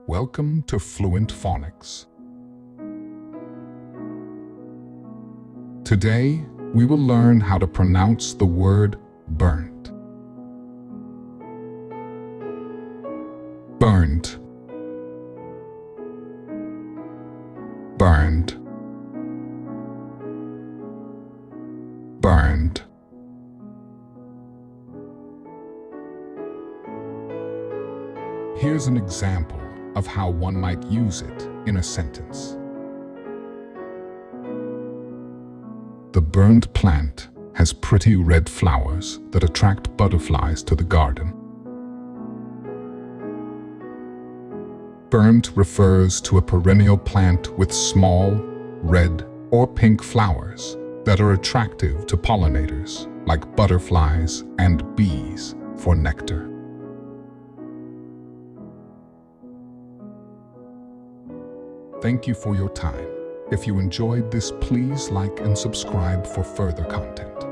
Welcome to Fluent Phonics. Today, we will learn how to pronounce the word burnt. Burnt. Burned. Burned. Here's an example of how one might use it in a sentence. The burnt plant has pretty red flowers that attract butterflies to the garden. Burnt refers to a perennial plant with small, red, or pink flowers that are attractive to pollinators like butterflies and bees for nectar. Thank you for your time. If you enjoyed this, please like and subscribe for further content.